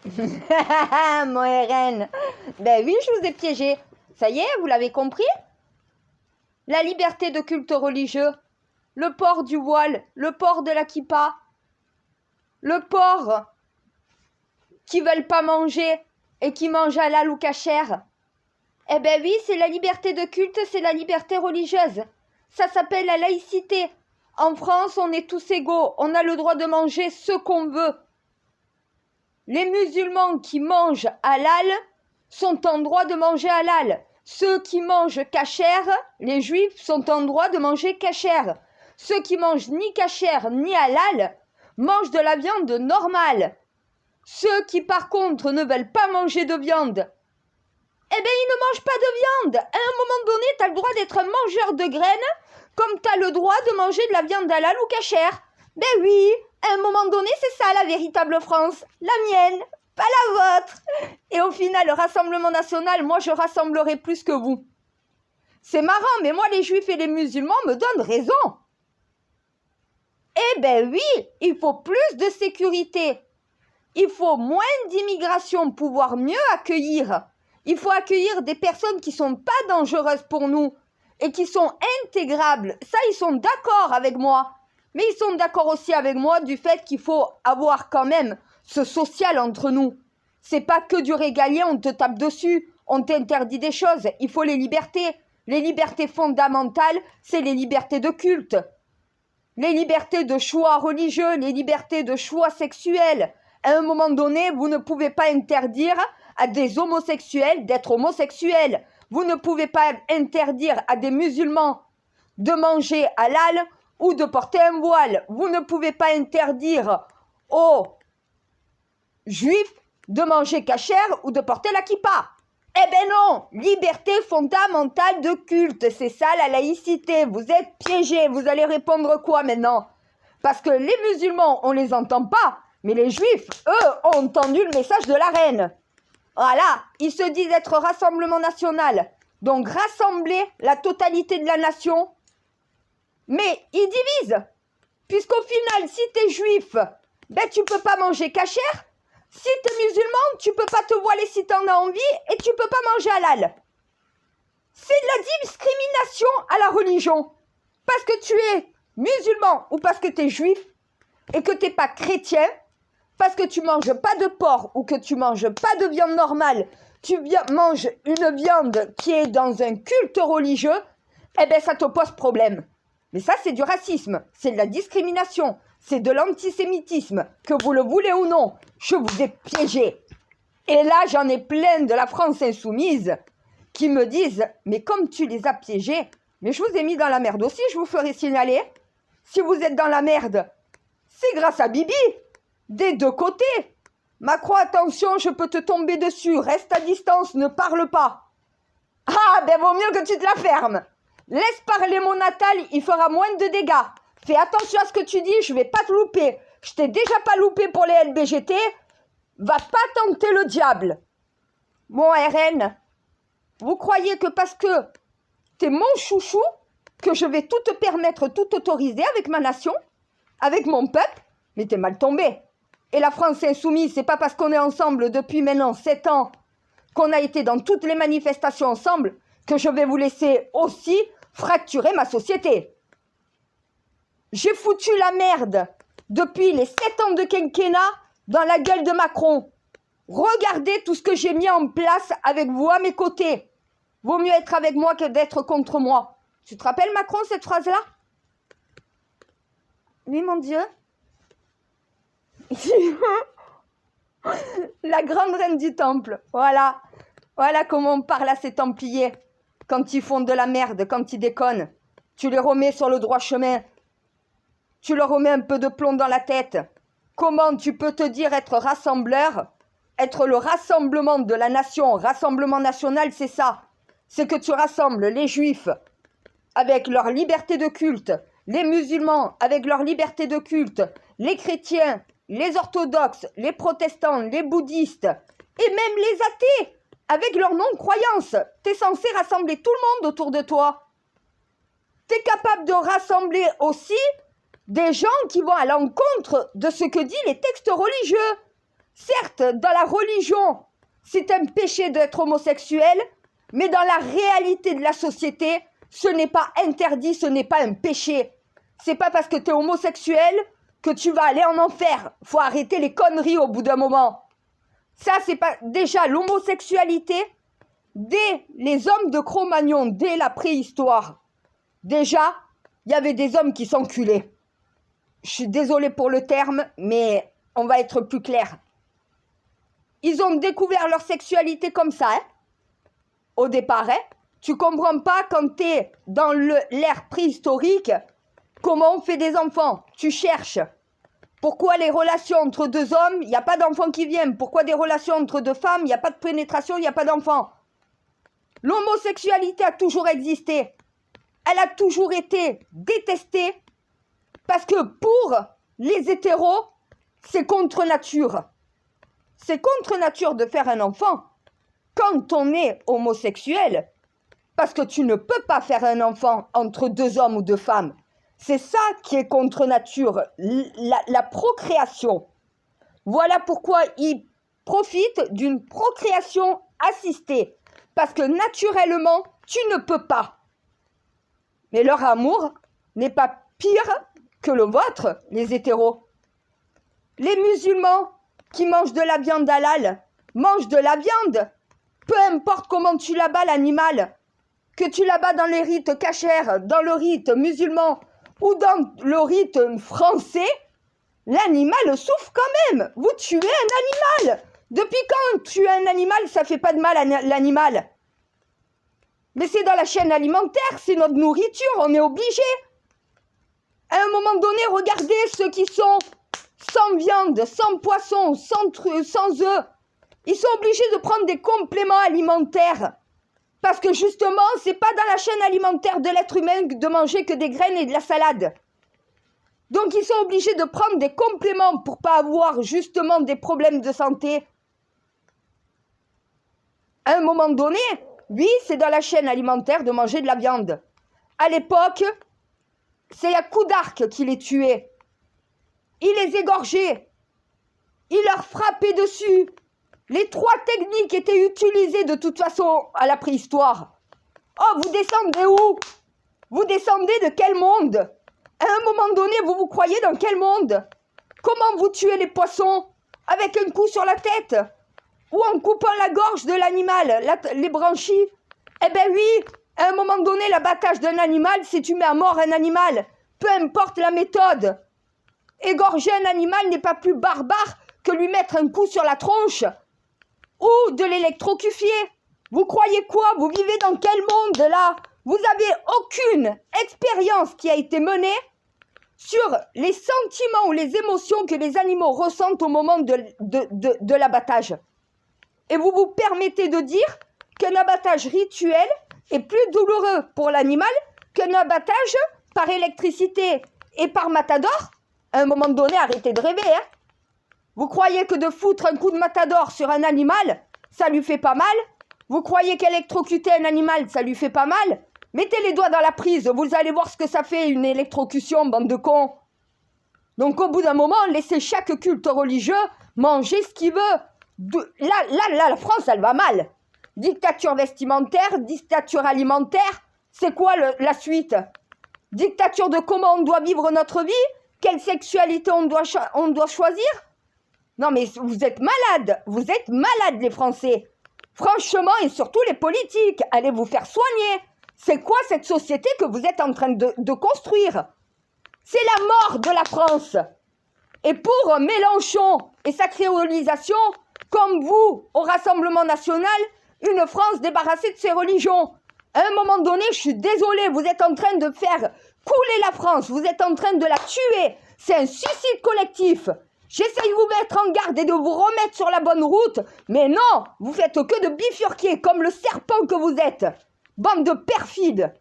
Mon RN. Ben oui, je vous ai piégé. Ça y est, vous l'avez compris? La liberté de culte religieux, le port du voile, le port de la kippa, le port qui veulent pas manger et qui mangent halal ou kasher. Eh ben oui, c'est la liberté de culte, c'est la liberté religieuse. Ça s'appelle la laïcité. En France, on est tous égaux. On a le droit de manger ce qu'on veut. Les musulmans qui mangent halal sont en droit de manger halal. Ceux qui mangent kasher, les juifs, sont en droit de manger kasher. Ceux qui mangent ni kasher ni halal mangent de la viande normale. Ceux qui par contre ne veulent pas manger de viande, eh bien ils ne mangent pas de viande. À un moment donné, tu as le droit d'être un mangeur de graines comme tu as le droit de manger de la viande halal ou kasher. Ben oui, à un moment donné, c'est ça la véritable France. La mienne, pas la vôtre. Et au final, le Rassemblement national, moi je rassemblerai plus que vous. C'est marrant, mais moi les juifs et les musulmans me donnent raison. Eh ben oui, il faut plus de sécurité. Il faut moins d'immigration pour pouvoir mieux accueillir. Il faut accueillir des personnes qui ne sont pas dangereuses pour nous et qui sont intégrables. Ça, ils sont d'accord avec moi. Mais ils sont d'accord aussi avec moi du fait qu'il faut avoir quand même ce social entre nous. C'est pas que du régalien, on te tape dessus, on t'interdit des choses. Il faut les libertés. Les libertés fondamentales, c'est les libertés de culte. Les libertés de choix religieux, les libertés de choix sexuels. À un moment donné, vous ne pouvez pas interdire à des homosexuels d'être homosexuels. Vous ne pouvez pas interdire à des musulmans de manger halal ou de porter un voile. Vous ne pouvez pas interdire aux juifs de manger kasher ou de porter la kippa. Eh ben non, liberté fondamentale de culte, c'est ça la laïcité. Vous êtes piégés, vous allez répondre quoi maintenant? Parce que les musulmans, on les entend pas, mais les juifs, eux, ont entendu le message de la reine. Voilà, ils se disent être Rassemblement national, donc rassembler la totalité de la nation, mais ils divisent. Puisqu'au final, si t'es juif, ben tu peux pas manger kasher. Si tu es musulman, tu peux pas te voiler si tu en as envie et tu peux pas manger halal. C'est de la discrimination à la religion. Parce que tu es musulman ou parce que tu es juif et que tu n'es pas chrétien, parce que tu manges pas de porc ou que tu manges pas de viande normale, tu manges une viande qui est dans un culte religieux, eh bien ça te pose problème. Mais ça c'est du racisme, c'est de la discrimination. C'est de l'antisémitisme, que vous le voulez ou non, je vous ai piégé. Et là, j'en ai plein de la France insoumise qui me disent, mais comme tu les as piégés, mais je vous ai mis dans la merde aussi, je vous ferai signaler. Si vous êtes dans la merde, c'est grâce à Bibi, des deux côtés. Macron, attention, je peux te tomber dessus, reste à distance, ne parle pas. Ah, ben vaut mieux que tu te la fermes. Laisse parler mon Natal, il fera moins de dégâts. Fais attention à ce que tu dis, je vais pas te louper. Je t'ai déjà pas loupé pour les LBGT. Va pas tenter le diable. Mon RN, vous croyez que parce que t'es mon chouchou, que je vais tout te permettre, tout autoriser avec ma nation, avec mon peuple? Mais t'es mal tombé. Et la France insoumise, c'est pas parce qu'on est ensemble depuis maintenant 7 ans, qu'on a été dans toutes les manifestations ensemble, que je vais vous laisser aussi fracturer ma société. J'ai foutu la merde depuis les 7 ans de quinquennat dans la gueule de Macron. Regardez tout ce que j'ai mis en place avec vous à mes côtés. Vaut mieux être avec moi que d'être contre moi. Tu te rappelles Macron, cette phrase-là? Oui, mon Dieu. La grande reine du temple. Voilà. Voilà comment on parle à ces templiers. Quand ils font de la merde, quand ils déconnent. Tu les remets sur le droit chemin. Tu leur remets un peu de plomb dans la tête. Comment tu peux te dire être rassembleur? Être le rassemblement de la nation, Rassemblement national, c'est ça. C'est que tu rassembles les juifs avec leur liberté de culte, les musulmans avec leur liberté de culte, les chrétiens, les orthodoxes, les protestants, les bouddhistes et même les athées avec leur non-croyance. Tu es censé rassembler tout le monde autour de toi. Tu es capable de rassembler aussi des gens qui vont à l'encontre de ce que disent les textes religieux. Certes, dans la religion, c'est un péché d'être homosexuel, mais dans la réalité de la société, ce n'est pas interdit, ce n'est pas un péché. C'est pas parce que tu es homosexuel que tu vas aller en enfer. Faut arrêter les conneries au bout d'un moment. Ça, c'est pas... Déjà, l'homosexualité, dès les hommes de Cro-Magnon, dès la préhistoire, déjà, il y avait des hommes qui s'enculaient. Je suis désolée pour le terme, mais on va être plus clair. Ils ont découvert leur sexualité comme ça, hein. Au départ, hein. Tu comprends pas quand tu es dans l'ère préhistorique, comment on fait des enfants. Tu cherches. Pourquoi les relations entre deux hommes, il n'y a pas d'enfants qui viennent? Pourquoi des relations entre deux femmes, il n'y a pas de pénétration, il n'y a pas d'enfants? L'homosexualité a toujours existé. Elle a toujours été détestée parce que pour les hétéros, c'est contre nature. C'est contre nature de faire un enfant quand on est homosexuel, parce que tu ne peux pas faire un enfant entre deux hommes ou deux femmes. C'est ça qui est contre nature, la procréation. Voilà pourquoi ils profitent d'une procréation assistée, parce que naturellement, tu ne peux pas. Mais leur amour n'est pas pire que le vôtre, les hétéros. Les musulmans qui mangent de la viande halal mangent de la viande. Peu importe comment tu l'abat l'animal, que tu l'abats dans les rites cachers, dans le rite musulman ou dans le rite français, l'animal souffre quand même. Vous tuez un animal. Depuis quand tuer un animal, ça fait pas de mal à l'animal? Mais c'est dans la chaîne alimentaire, c'est notre nourriture, on est obligé. À un moment donné, regardez ceux qui sont sans viande, sans poisson, sans œufs. Ils sont obligés de prendre des compléments alimentaires. Parce que justement, c'est pas dans la chaîne alimentaire de l'être humain de manger que des graines et de la salade. Donc ils sont obligés de prendre des compléments pour pas avoir justement des problèmes de santé. À un moment donné, oui, c'est dans la chaîne alimentaire de manger de la viande. À l'époque, c'est à coups d'arc qu'il les tuait. Il les égorgeait. Il leur frappait dessus. Les 3 techniques étaient utilisées de toute façon à la préhistoire. Oh, vous descendez où? Vous descendez de quel monde? À un moment donné, vous vous croyez dans quel monde? Comment vous tuez les poissons? Avec un coup sur la tête? Ou en coupant la gorge de l'animal, les branchies? Eh ben oui, à un moment donné, l'abattage d'un animal, c'est tu mets à mort un animal. Peu importe la méthode. Égorger un animal n'est pas plus barbare que lui mettre un coup sur la tronche ou de l'électrocuter. Vous croyez quoi? Vous vivez dans quel monde là? Vous n'avez aucune expérience qui a été menée sur les sentiments ou les émotions que les animaux ressentent au moment de l'abattage. Et vous vous permettez de dire qu'un abattage rituel est plus douloureux pour l'animal qu'un abattage par électricité et par matador? À un moment donné, arrêtez de rêver, hein. Vous croyez que de foutre un coup de matador sur un animal, ça lui fait pas mal? Vous croyez qu'électrocuter un animal, ça lui fait pas mal? Mettez les doigts dans la prise, vous allez voir ce que ça fait une électrocution, bande de cons. Donc au bout d'un moment, laissez chaque culte religieux manger ce qu'il veut. Là, la France, elle va mal. Dictature vestimentaire, dictature alimentaire, c'est quoi la suite? Dictature de comment on doit vivre notre vie? Quelle sexualité on doit choisir? Non mais vous êtes malades les Français. Franchement, et surtout les politiques, allez vous faire soigner. C'est quoi cette société que vous êtes en train de construire? C'est la mort de la France. Et pour Mélenchon et sa créolisation, comme vous, au Rassemblement National, une France débarrassée de ses religions. À un moment donné, je suis désolée, vous êtes en train de faire couler la France, vous êtes en train de la tuer. C'est un suicide collectif. J'essaye de vous mettre en garde et de vous remettre sur la bonne route, mais non, vous faites que de bifurquer comme le serpent que vous êtes. Bande de perfides.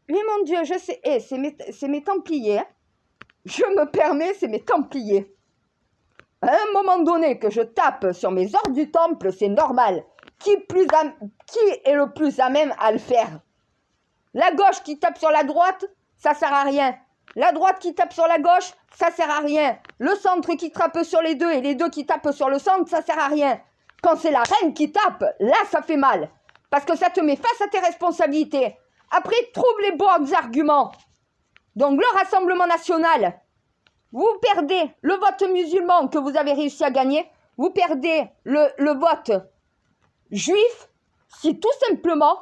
Mais mon Dieu, je sais, c'est mes Templiers. Hein. Je me permets, c'est mes Templiers. À un moment donné que je tape sur mes ordres du temple, c'est normal. Qui est le plus à même à le faire? La gauche qui tape sur la droite, ça sert à rien. La droite qui tape sur la gauche, ça sert à rien. Le centre qui tape sur les deux et les deux qui tapent sur le centre, ça sert à rien. Quand c'est la reine qui tape, là ça fait mal. Parce que ça te met face à tes responsabilités. Après, trouve les bons arguments. Donc le Rassemblement national, vous perdez le vote musulman que vous avez réussi à gagner. Vous perdez le vote juif si tout simplement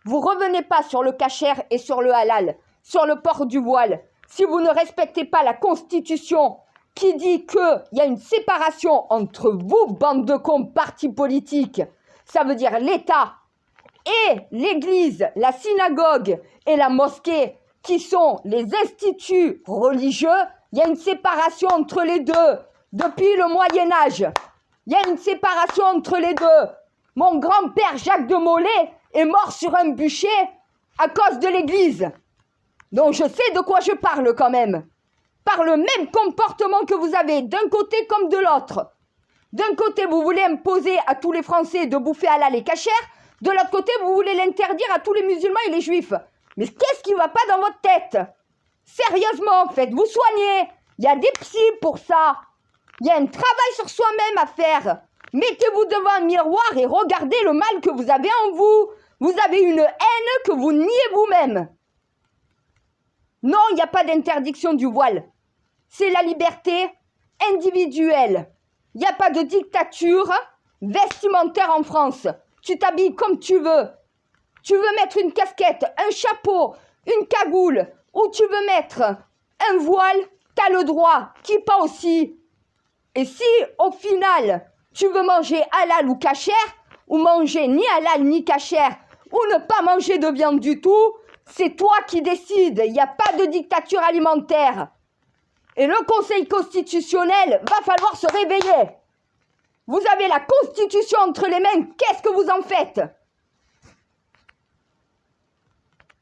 vous ne revenez pas sur le kasher et sur le halal, sur le port du voile. Si vous ne respectez pas la Constitution qui dit qu'il y a une séparation entre vous, bande de cons, partis politiques, ça veut dire l'État et l'Église, la synagogue et la mosquée, qui sont les instituts religieux, il y a une séparation entre les deux depuis le Moyen-Âge. Il y a une séparation entre les deux. Mon grand-père Jacques de Molay est mort sur un bûcher à cause de l'Église. Donc je sais de quoi je parle quand même. Par le même comportement que vous avez d'un côté comme de l'autre. D'un côté, vous voulez imposer à tous les Français de bouffer halal et kasher. De l'autre côté, vous voulez l'interdire à tous les musulmans et les juifs. Mais qu'est-ce qui ne va pas dans votre tête? Sérieusement, faites-vous soigner. Il y a des psys pour ça. Il y a un travail sur soi-même à faire. Mettez-vous devant un miroir et regardez le mal que vous avez en vous. Vous avez une haine que vous niez vous-même. Non, il n'y a pas d'interdiction du voile. C'est la liberté individuelle. Il n'y a pas de dictature vestimentaire en France. Tu t'habilles comme tu veux. Tu veux mettre une casquette, un chapeau, une cagoule, ou tu veux mettre un voile, t'as le droit, kippa aussi. Et si, au final, tu veux manger halal ou kasher, ou manger ni halal ni kasher, ou ne pas manger de viande du tout, c'est toi qui décides. Il n'y a pas de dictature alimentaire. Et le Conseil constitutionnel va falloir se réveiller. Vous avez la Constitution entre les mains, qu'est-ce que vous en faites ?